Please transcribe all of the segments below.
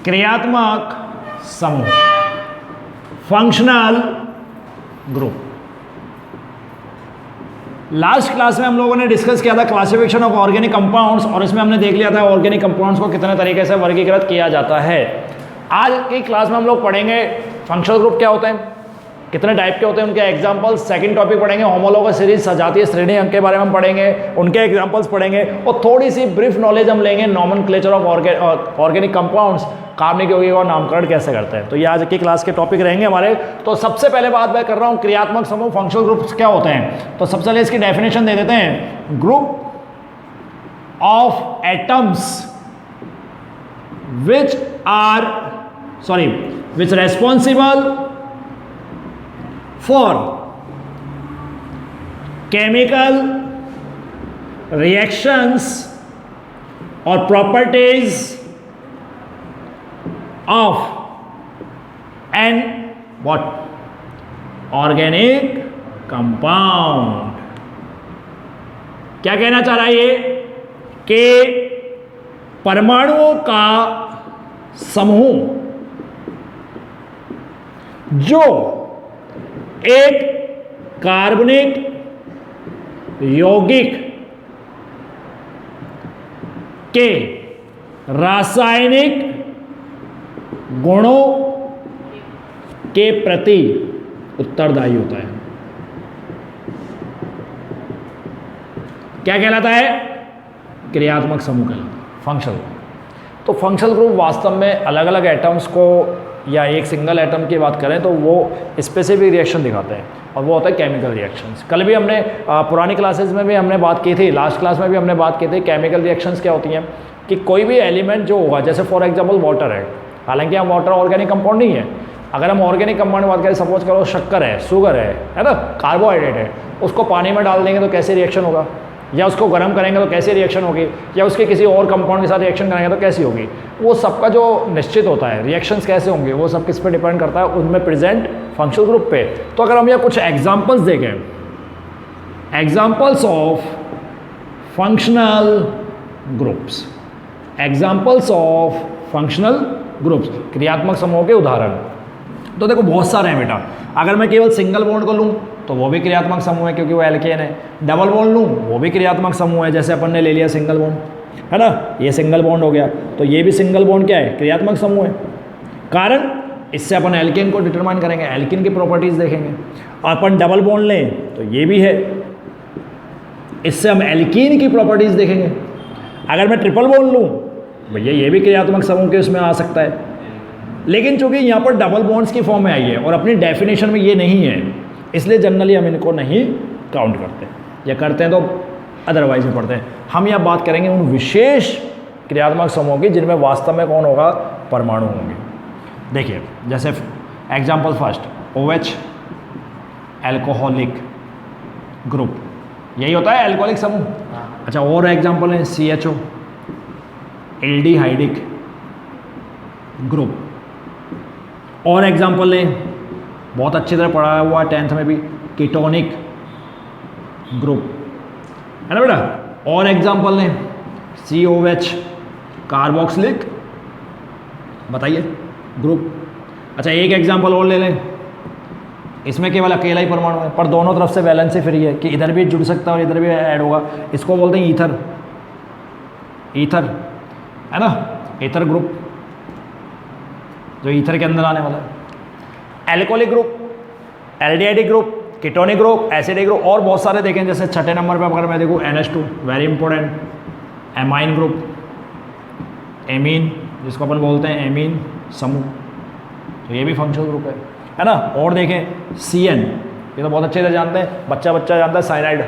क्रियात्मक समूह, functional group. Last class में हम लोगों ने डिस्कस किया था क्लासिफिकेशन ऑफ ऑर्गेनिक कंपाउंड्स, और इसमें हमने देख लिया था ऑर्गेनिक कंपाउंड्स को कितने तरीके से वर्गीकृत किया जाता है। आज की क्लास में हम लोग पढ़ेंगे फंक्शनल ग्रुप क्या होते हैं, कितने टाइप के होते हैं, उनके एग्जांपल्स। सेकंड टॉपिक पढ़ेंगे होमोलॉगस सीरीज, सजातीय श्रेणी अंक के बारे में हम पढ़ेंगे, उनके एग्जांपल्स पढ़ेंगे, और थोड़ी सी ब्रीफ नॉलेज हम लेंगे नॉमेनक्लेचर ऑफ ऑर्गेनिक कंपाउंड्स, कार्बनिक यौगिकों का नामकरण कैसे करते हैं। तो ये आज की क्लास के टॉपिक रहेंगे हमारे। तो सबसे पहले बात मैं कर रहा हूँ क्रियात्मक समूह फंक्शनल ग्रुप्स क्या होते हैं। तो सबसे पहले इसकी डेफिनेशन दे देते हैं। Group of atoms which responsible for chemical reactions or properties of an organic compound। क्या कहना चाह रहा है ये कि परमाणुओं का समूह जो एक कार्बनिक यौगिक के रासायनिक गुणों के प्रति उत्तरदायी होता है। क्या कहलाता है? क्रियात्मक समूह कहलाता है, फंक्शनल ग्रुप। तो फंक्शनल ग्रुप वास्तव में अलग अलग एटम्स को या एक सिंगल एटम की बात करें तो वो स्पेसिफिक रिएक्शन दिखाते हैं, और वो होता है केमिकल रिएक्शंस। कल भी हमने पुरानी क्लासेस में भी हमने बात की थी, लास्ट क्लास में भी हमने बात की थी केमिकल रिएक्शंस क्या होती हैं कि कोई भी एलिमेंट जो होगा, जैसे फॉर एग्जांपल वाटर है, हालांकि हम वाटर ऑर्गेनिक कंपाउंड नहीं है। अगर हम ऑर्गेनिक कंपाउंड की बात करें, सपोज करो शक्कर है, शुगर है ना, कार्बोहाइड्रेट है, उसको पानी में डाल देंगे तो कैसे रिएक्शन होगा, या उसको गर्म करेंगे तो कैसे रिएक्शन होगी, या उसके किसी और कंपाउंड के साथ रिएक्शन करेंगे तो कैसी होगी, वो सबका जो निश्चित होता है रिएक्शंस कैसे होंगे, वो सब किस पे डिपेंड करता है, उनमें प्रेजेंट फंक्शनल ग्रुप पे। तो अगर हम यहाँ कुछ एग्जांपल्स देखें, examples of functional groups, examples of functional groups, क्रियात्मक समूहों के उदाहरण। तो देखो बहुत सारे हैं बेटा। अगर मैं केवल सिंगल बॉन्ड को लूँ तो वो भी क्रियात्मक समूह है क्योंकि वो एल्केन है। डबल बॉन्ड लूँ वो भी क्रियात्मक समूह है, जैसे अपन ने ले लिया सिंगल बॉन्ड, है ना, ये सिंगल बॉन्ड हो गया, तो ये भी सिंगल बॉन्ड क्या है? क्रियात्मक समूह है। कारण इससे अपन एल्केन को डिटरमाइन करेंगे, एल्केन की प्रॉपर्टीज देखेंगे। और अपन डबल बॉन्ड लें तो ये भी है, इससे हम एल्कीन की प्रॉपर्टीज देखेंगे। अगर मैं ट्रिपल बॉन्ड लूँ भैया ये भी क्रियात्मक समूह के उसमें आ सकता है, लेकिन चूंकि यहाँ पर डबल बॉन्ड्स की फॉर्म में आई है और अपनी डेफिनेशन में ये नहीं है, इसलिए जनरली हम इनको नहीं काउंट करते, या करते हैं तो अदरवाइज में पढ़ते हैं। हम यहाँ बात करेंगे उन विशेष क्रियात्मक समूहों की जिनमें वास्तव में कौन होगा? परमाणु होंगे। देखिए जैसे example first, OH alcoholic group, यही होता है एल्कोहलिक समूह। अच्छा, और एग्जाम्पल है CHO एल्डिहाइडिक ग्रुप। और एग्जाम्पल लें, बहुत अच्छी तरह पढ़ा हुआ 10th में भी, कीटोनिक ग्रुप, है ना बेटा। और एग्जाम्पल लें, COH कार्बोक्सिलिक, बताइए ग्रुप। अच्छा, एक एग्जाम्पल और ले लें, इसमें केवल अकेला ही परमाणु है पर दोनों तरफ से वैलेंसी फ्री है कि इधर भी जुड़ सकता है और इधर भी ऐड होगा, इसको बोलते हैं ईथर, ईथर है ना, ईथर ग्रुप जो ईथर के अंदर आने वाला है। Alcoholic group, aldehydic group, ketonic group, acidic group, और बहुत सारे देखें। जैसे छठे नंबर पे अगर मैं देखूँ NH2 very important, amine group, amine जिसको अपन बोलते हैं एमीन समूह, तो ये भी फंक्शनल ग्रुप है ना। और देखें CN, ये तो बहुत अच्छे से जानते हैं, बच्चा जानता है साइनाइड,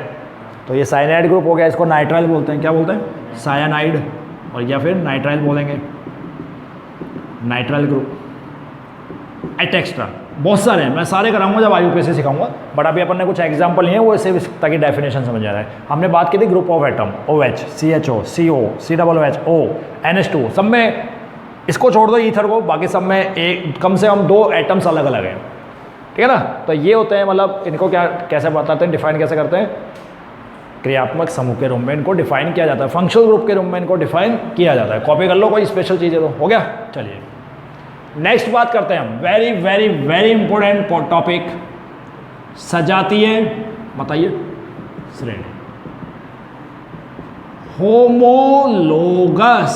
तो ये साइनाइड ग्रुप हो गया, इसको नाइट्राइल बोलते हैं। क्या बोलते हैं? सायानाइड, और या फिर नाइट्राइल बोलेंगे, नाइट्राइल ग्रुप, एक्स्ट्रा बहुत सारे हैं। मैं सारे कराऊंगा जब IUPAC सिखाऊंगा, बट अभी अपन ने कुछ एग्जांपल लिए हैं वो सिर्फ ताकि डेफिनेशन समझ आ रहा है। हमने बात की थी group of atom, OH, CHO, CO, COOH, NH2, सब में इसको छोड़ दो ईथर को, बाकी सब में एक कम से कम 2 एटम्स अलग अलग हैं, ठीक है ना। तो ये होते हैं, मतलब इनको क्या कैसे बताते हैं, डिफाइन कैसे करते हैं? क्रियात्मक समूह के रूप में इनको डिफाइन किया जाता है, फंक्शनल ग्रुप के रूप में इनको डिफाइन किया जाता है। कॉपी कर लो, कोई स्पेशल चीज़ है तो हो गया। चलिए नेक्स्ट बात करते हैं हम, very very very important topic, सजातीय, बताइए, श्रेणी। होमोलोगस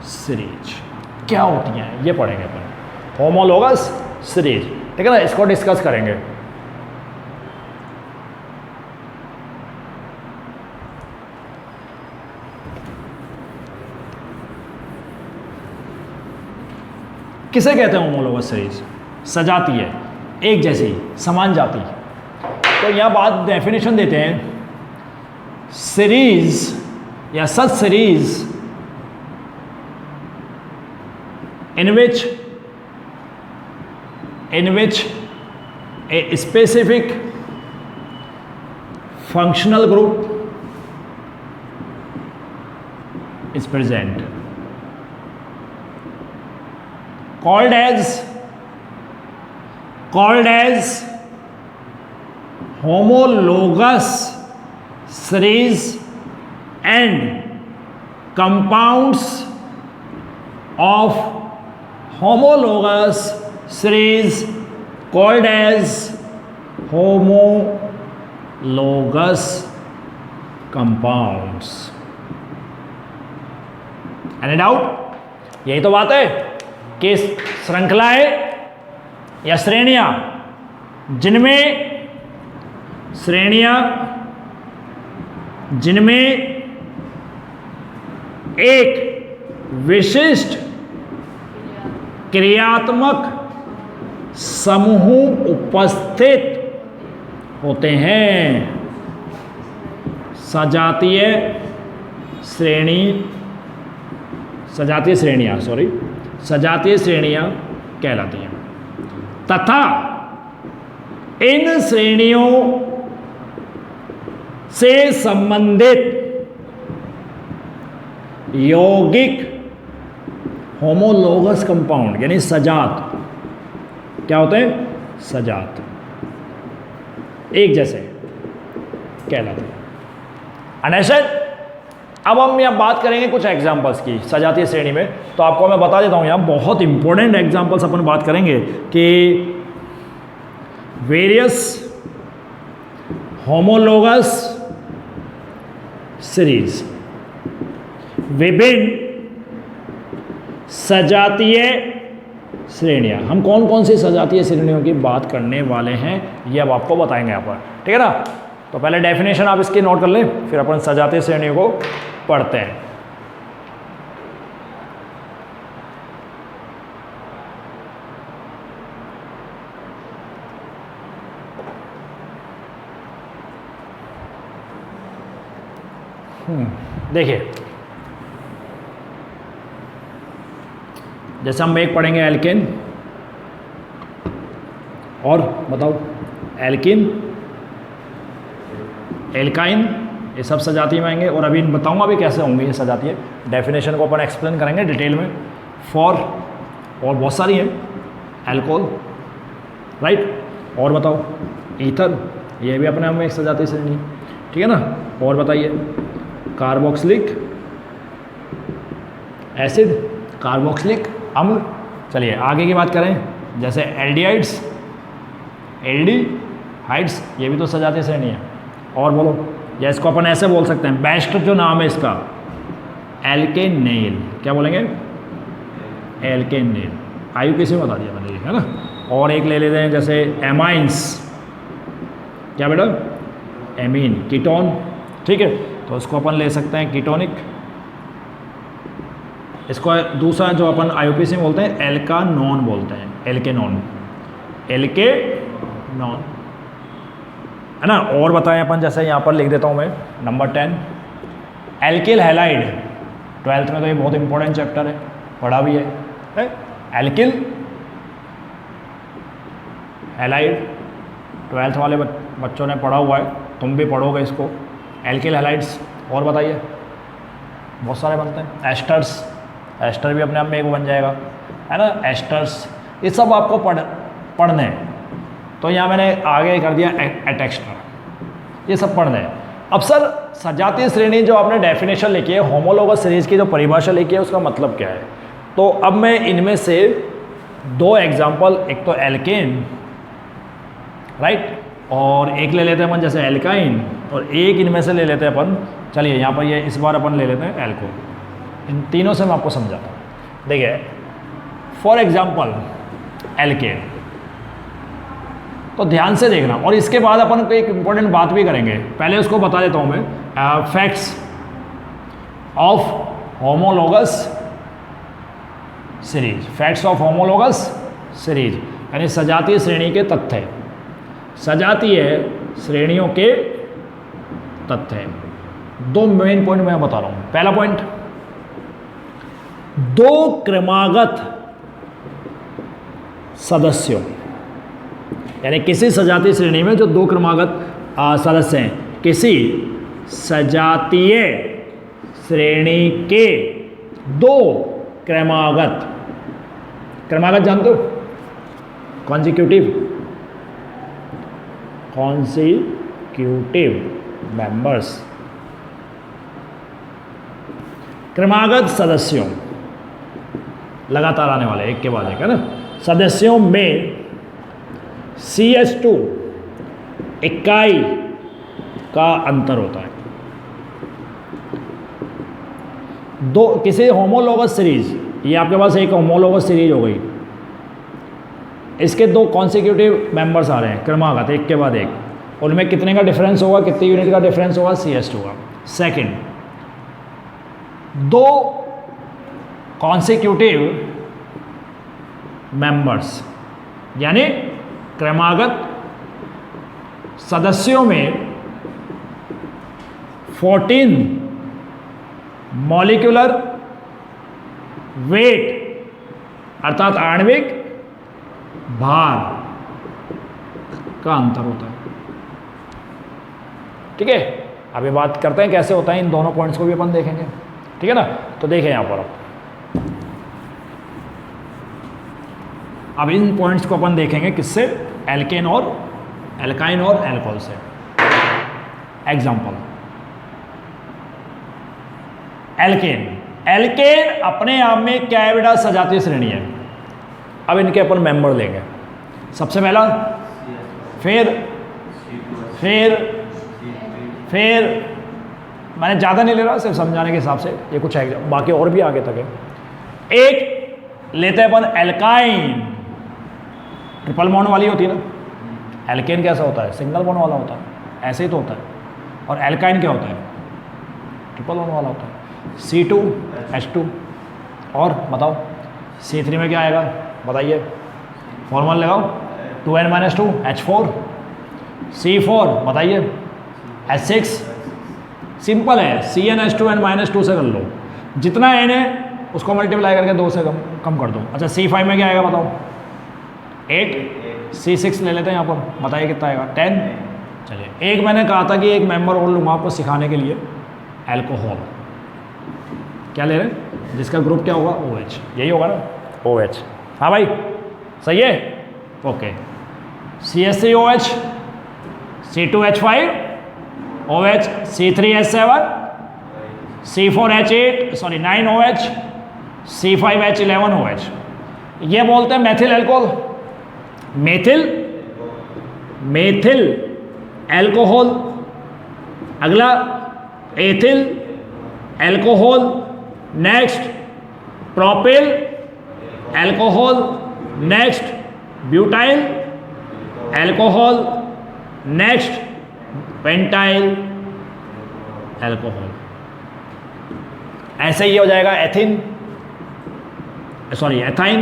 सीरीज क्या होती हैं ये पढ़ेंगे अपन, होमोलोगस सीरीज, ठीक है ना, इसको डिस्कस करेंगे। किसे कहते हैं होमोलोगस सीरीज? सजाती है, एक जैसी, समान जाति। तो यहां बात डेफिनेशन देते हैं, सीरीज या सच series in which a specific functional group is present, called as homologous series, and compounds of homologous series called as homologous compounds. Any doubt? यही तो बात है कि श्रृंखलाएं या श्रेणियां जिनमें एक विशिष्ट क्रियात्मक समूह उपस्थित होते हैं, सजातीय श्रेणियां कहलाती हैं, तथा इन श्रेणियों से संबंधित यौगिक होमोलोगस कंपाउंड यानी सजात क्या होते हैं? सजात, एक जैसे कहलाते हैं। अनैसे अब हम यहाँ बात करेंगे कुछ एग्जाम्पल्स की सजातीय श्रेणी में, तो आपको मैं बता देता हूँ यहाँ बहुत इंपॉर्टेंट एग्जाम्पल्स अपन बात करेंगे कि वेरियस होमोलोगस सीरीज, विभिन्न सजातीय श्रेणियां। हम कौन कौन सी सजातीय श्रेणियों की बात करने वाले हैं ये अब आपको बताएंगे यहाँ पर, ठीक है ना। तो पहले डेफिनेशन आप इसकी नोट कर लें, फिर अपन सजातीय श्रेणियों को पढ़ते हैं। देखिए, जैसे हम एक पढ़ेंगे एल्केन, और बताओ एल्किन, एल्काइन, ये सब सजातीय में आएंगे। और अभी बताऊंगा अभी कैसे होंगे ये सजातीय, डेफिनेशन को अपन एक्सप्लेन करेंगे डिटेल में। फॉर और बहुत सारी हैं, एल्कोहल, राइट, और बताओ ईथर, ये भी अपने आप में एक सजातीय श्रेणी, ठीक है ना। और बताइए कार्बोक्सिलिक एसिड, कार्बोक्सिलिक अम्ल। चलिए आगे की बात करें, जैसे एल्डिहाइड्स, एल्डिहाइड्स, ये भी तो सजातीय श्रेणी है। और बोलो, या इसको अपन ऐसे बोल सकते हैं, बेस्ट जो नाम है इसका एल्केनेल, क्या बोलेंगे? एल्केनेल, आयु किसी में बता दिया मैंने, है ना। और एक ले लेते हैं जैसे एमाइंस, क्या बेटा? एमीन, कीटोन, ठीक है, तो इसको अपन ले सकते हैं कीटोनिक। इसको दूसरा जो अपन आईयूपीएसी में बोलते हैं एल्कानॉन बोलते हैं, एल्केनॉन, एल्केनॉन, है ना। और बताएं अपन, जैसे यहाँ पर लिख देता हूँ मैं नंबर 10 एल्किल हैलाइड। 12th में तो ये बहुत इंपॉर्टेंट चैप्टर है, पढ़ा भी है एल्किल हैलाइड, 12th वाले बच्चों ने पढ़ा हुआ है, तुम भी पढ़ोगे इसको, एल्किल हैलाइड्स। और बताइए, बहुत सारे बनते हैं, एस्टर्स, एस्टर भी अपने आप में एक बन जाएगा, है ना, एस्टर्स, ये सब आपको पढ़ने हैं। तो यहाँ मैंने आगे कर दिया एटेक्स्टर, ये सब पढ़ने हैं। अब सर सजातीय श्रेणी जो आपने डेफिनेशन लिखी है, होमोलोगस सीरीज की जो परिभाषा लिखी है, उसका मतलब क्या है? तो अब मैं इनमें से दो एग्जाम्पल, एक तो एल्केन, राइट, और एक ले लेते हैं अपन जैसे एल्काइन, और एक इनमें से ले लेते हैं अपन, चलिए यहाँ पर ये इस बार अपन ले लेते हैं एल्को। इन तीनों से मैं आपको समझाता हूँ। देखिए फॉर एग्जाम्पल एल्केन, तो ध्यान से देखना, और इसके बाद अपन को एक इंपॉर्टेंट बात भी करेंगे। पहले उसको बता देता हूँ मैं, facts of homologous series, facts of homologous series यानी सजातीय श्रेणी के तथ्य, सजातीय श्रेणियों के तथ्य। दो मेन पॉइंट मैं बता रहा हूं। पहला पॉइंट, दो क्रमागत सदस्यों, यानी किसी सजातीय श्रेणी में जो दो क्रमागत सदस्य हैं, किसी सजातीय श्रेणी के दो क्रमागत, क्रमागत जानते हो, कॉन्जिक्यूटिव, कॉन्जिक्यूटिव मेंबर्स, क्रमागत सदस्यों, लगातार आने वाले एक के बाद एक, है ना, सदस्यों में CH2 इकाई का अंतर होता है। दो किसी होमोलोगस सीरीज, ये आपके पास एक होमोलोगस सीरीज हो गई, इसके दो कॉन्सिक्यूटिव मेंबर्स आ रहे हैं क्रमागत एक के बाद एक, उनमें कितने का डिफरेंस होगा, कितने यूनिट का डिफरेंस होगा, CH2 का। सेकंड, दो कॉन्सिक्यूटिव मेंबर्स यानी क्रमागत सदस्यों में 14 मॉलिक्यूलर वेट अर्थात आणविक भार का अंतर होता है। ठीक है, अभी बात करते हैं कैसे होता है, इन दोनों पॉइंट्स को भी अपन देखेंगे। ठीक है ना, तो देखें यहां पर अब इन पॉइंट्स को अपन देखेंगे किससे, एल्केन और एल्काइन और एल्कोहल से। एग्जांपल, एल्केन, एल्केन अपने आप में क्या है बेटा, सजातीय श्रेणी है। अब इनके अपन मेंबर लेंगे, सबसे पहला, फिर मैंने ज़्यादा नहीं ले रहा, सिर्फ समझाने के हिसाब से, ये कुछ है, बाकी और भी आगे तक है। एक लेते हैं अपन एल्काइन, ट्रिपल बॉन्ड वाली होती है ना। एल्केन कैसा होता है, सिंगल बॉन्ड वाला होता है, ऐसे ही तो होता है। और एल्काइन क्या होता है, ट्रिपल बॉन्ड वाला होता है। C2H2, और बताओ C3 में क्या आएगा, बताइए, फॉर्मूला लगाओ, 2N-2 H4, C4 बताइए H6, सिंपल है, CnH2n-2 से कर लो, जितना n है उसको मल्टीप्लाई करके 2 से कम कर दो। अच्छा C5 में क्या आएगा बताओ, 8, C6 ले लेते हैं यहाँ पर, बताइए कितना आएगा, 10। चलिए, एक मैंने कहा था कि एक मेंबर और लूँगा आपको सिखाने के लिए, एल्कोहल, क्या ले रहे हैं, जिसका ग्रुप क्या होगा, OH, यही होगा ना, OH। हाँ भाई सही है, okay. CH3OH, C2H5 OH, C3H7, C4H8 sorry 9OH, C5H11 OH, ये बोलते हैं मेथिल एल्कोहल, मेथिल एल्कोहल। अगला ethyl alcohol, next propyl alcohol, next butyl alcohol, next pentyl alcohol. ऐसे ही हो जाएगा एथिन, सॉरी एथाइन,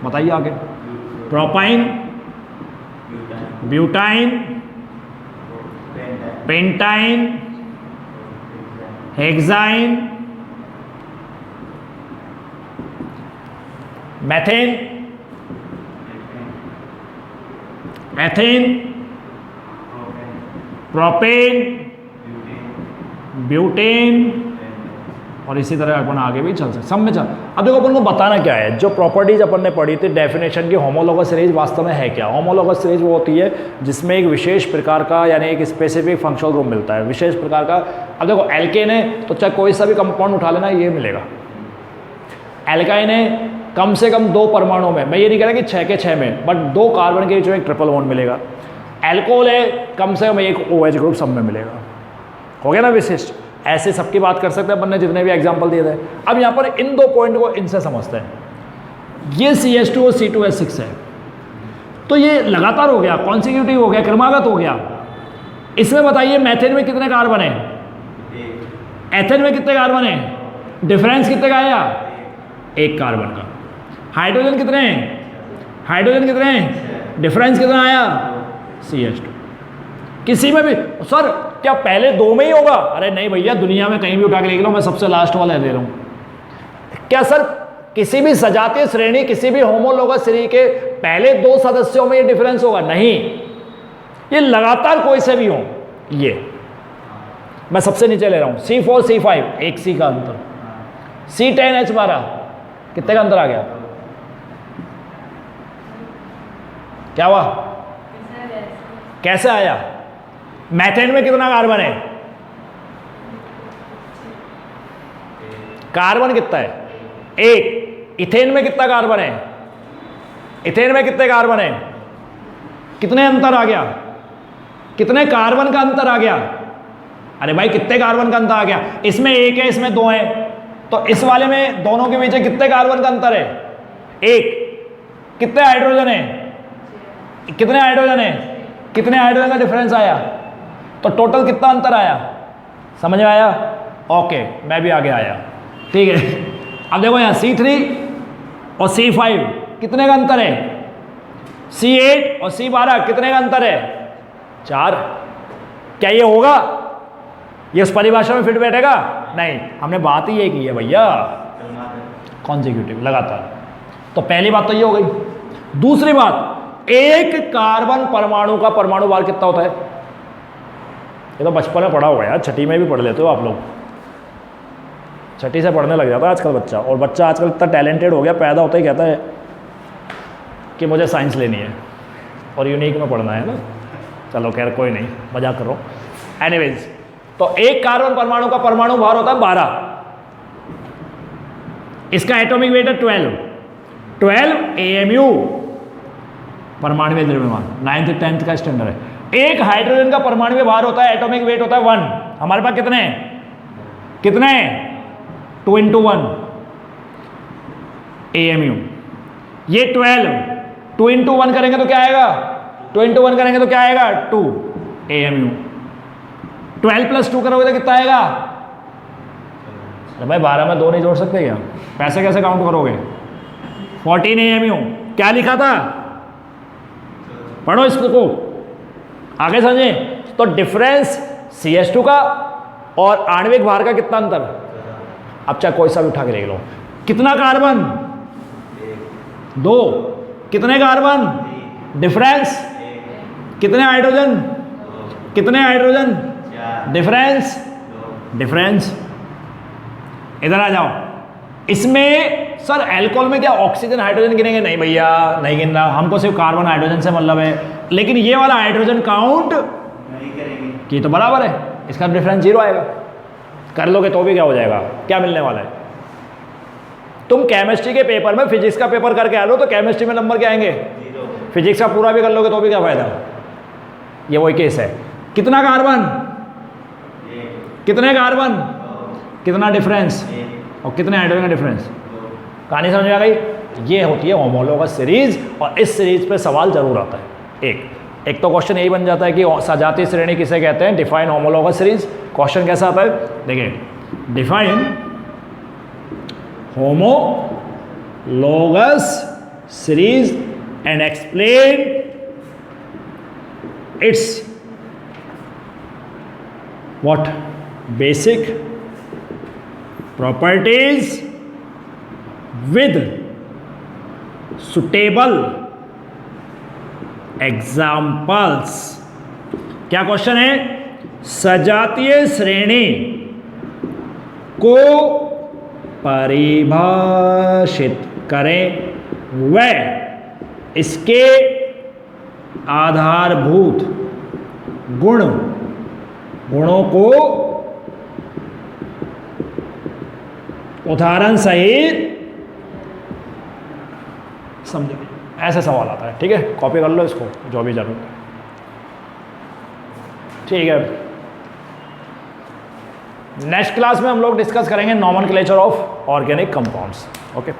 बताइए आगे, propyne, butyne, pentyne, hexyne, methane, ethane, propane, butane, और इसी तरह अपन आगे भी चल सकते, सब में चल। अब देखो अपन को बताना क्या है, जो प्रॉपर्टीज अपन ने पढ़ी थी डेफिनेशन की, होमोलोगस सीरीज वास्तव में है क्या। होमोलोगस सीरीज वो होती है जिसमें एक विशेष प्रकार का यानी एक स्पेसिफिक फंक्शनल ग्रुप मिलता है, विशेष प्रकार का। अब देखो एल्केन है तो चाहे कोई सा भी कंपाउंड उठा लेना ये मिलेगा, एल्काइन है कम से कम 2 परमाणु में, मैं ये नहीं कह रहा कि 6 के 6 में, बट 2 कार्बन के बीच में एक ट्रिपल बॉन्ड मिलेगा। एल्कोहल है कम से कम एक OH ग्रुप सब में मिलेगा। हो गया ना विशिष्ट। ऐसे सबकी बात कर सकते हैं अपन ने जितने भी एग्जाम्पल दिए थे। अब यहाँ पर इन 2 पॉइंट को इनसे समझते हैं। ये CH2 और C2H6 है, तो ये लगातार हो गया, कॉन्सिक्यूटिव हो गया, क्रमागत हो गया। इसमें बताइए मेथेन में कितने कार्बन है, एथेन में कितने कार्बन है, डिफरेंस कितने का आया, 1 कार्बन का। हाइड्रोजन कितने हैं, हाइड्रोजन कितने हैं, डिफरेंस कितना आया, CH2। किसी में भी सर क्या पहले 2 में ही होगा, अरे नहीं भैया, दुनिया में कहीं भी उठा के देख लो, मैं सबसे लास्ट वाला दे रहा हूं। क्या सर किसी भी सजातीय श्रेणी, किसी भी होमोलोगस श्रेणी के पहले 2 सदस्यों में ये डिफरेंस होगा, नहीं, ये लगातार कोई से भी हो। ये मैं सबसे नीचे ले रहा हूं C4 C5 1 C का अंतर, C10 H12 कितने का अंतर आ गया, क्या हुआ, कैसे आया। मेथेन में कितना कार्बन है, कार्बन कितना है, 1। इथेन में कितना कार्बन है, इथेन में कितने कार्बन है, कितने अंतर आ गया, कितने कार्बन का अंतर आ गया, अरे भाई कितने कार्बन का अंतर आ गया। इसमें 1 है, इसमें 2 है, तो इस वाले में दोनों के बीच कितने कार्बन का अंतर है, 1। कितने हाइड्रोजन है, कितने हाइड्रोजन है, कितने हाइड्रोजन का डिफरेंस आया, तो टोटल कितना अंतर आया, समझ में आया। ओके, मैं भी आगे आया, ठीक है। अब देखो यहाँ C3 और C5 कितने का अंतर है, C8 और C12 कितने का अंतर है, 4। क्या ये होगा, ये उस परिभाषा में फिट बैठेगा, नहीं, हमने बात ही ये की है भैया, कॉन्सिक्यूटिव लगातार। तो पहली बात तो ये हो गई। दूसरी बात, एक कार्बन परमाणु का परमाणु भार कितना होता है, ये तो बचपन में पढ़ा हुआ है यार, छठी में भी पढ़ लेते हो आप लोग, छठी से पढ़ने लग जाता है आजकल बच्चा। और बच्चा आजकल इतना टैलेंटेड हो गया, पैदा होता ही कहता है कि मुझे साइंस लेनी है और यूनिक में पढ़ना है ना। चलो खैर कोई नहीं, मजाक करो। एनीवेज, तो एक कार्बन परमाणु का परमाणु भार होता है 12, इसका एटॉमिक वेट है 12 AMU परमाणु द्रव्यमान, 9th 10th का स्टैंडर्ड है। एक हाइड्रोजन का परमाणु भार होता है, एटॉमिक वेट होता है 1। हमारे पास कितने हैं, कितने हैं, 2 × 1 AMU। ये 12, 2 × 1 करेंगे तो क्या आएगा, 2 × 1 करेंगे तो क्या आएगा, 2 AMU। 12 + 2 करोगे तो कितना आएगा, भाई 12 में 2 नहीं जोड़ सकते क्या, पैसे कैसे काउंट करोगे, 14 AMU। क्या लिखा था, पढ़ो इसको आगे समझे। तो डिफरेंस CH2 का और आणविक भार का कितना अंतर, अब चाहे कोई सा भी उठा के देख लो। कितना कार्बन, 2। कितने कार्बन, डिफरेंस, कितने हाइड्रोजन, कितने हाइड्रोजन, डिफरेंस, डिफरेंस। इधर आ जाओ। इसमें सर अल्कोहल में क्या ऑक्सीजन हाइड्रोजन गिनेंगे, नहीं भैया नहीं गिनना, हमको सिर्फ कार्बन हाइड्रोजन से मतलब है। लेकिन ये वाला हाइड्रोजन काउंट नहीं करेंगे कि तो बराबर है, इसका डिफरेंस 0 आएगा। कर लोगे तो भी क्या हो जाएगा, क्या मिलने वाला है। तुम केमिस्ट्री के पेपर में फिजिक्स का पेपर करके आ लो तो केमिस्ट्री में नंबर क्या आएंगे, 0। फिजिक्स का पूरा भी कर लोगे तो भी क्या फायदा, ये वही केस है। कितना कार्बन, कितने कार्बन, कितना डिफरेंस और कितने हाइड्रोजन का डिफरेंस। कहानी समझ में आ गई। ये होती है होमोलोगस सीरीज, और इस सीरीज पे सवाल जरूर आता है। एक तो क्वेश्चन यही बन जाता है कि सजातीय श्रेणी किसे कहते हैं, डिफाइन होमोलोगस सीरीज। क्वेश्चन कैसा आता है, देखिए, define homologous series and explain it's what basic properties with suitable examples। क्या क्वेश्चन है, सजातीय श्रेणी को परिभाषित करें व इसके आधारभूत गुणों को उदाहरण सहित समझे, ऐसे सवाल आता है, ठीक है, कॉपी कर लो इसको जो भी जरूरत है, ठीक है। नेक्स्ट क्लास में हम लोग डिस्कस करेंगे nomenclature of organic compounds, okay.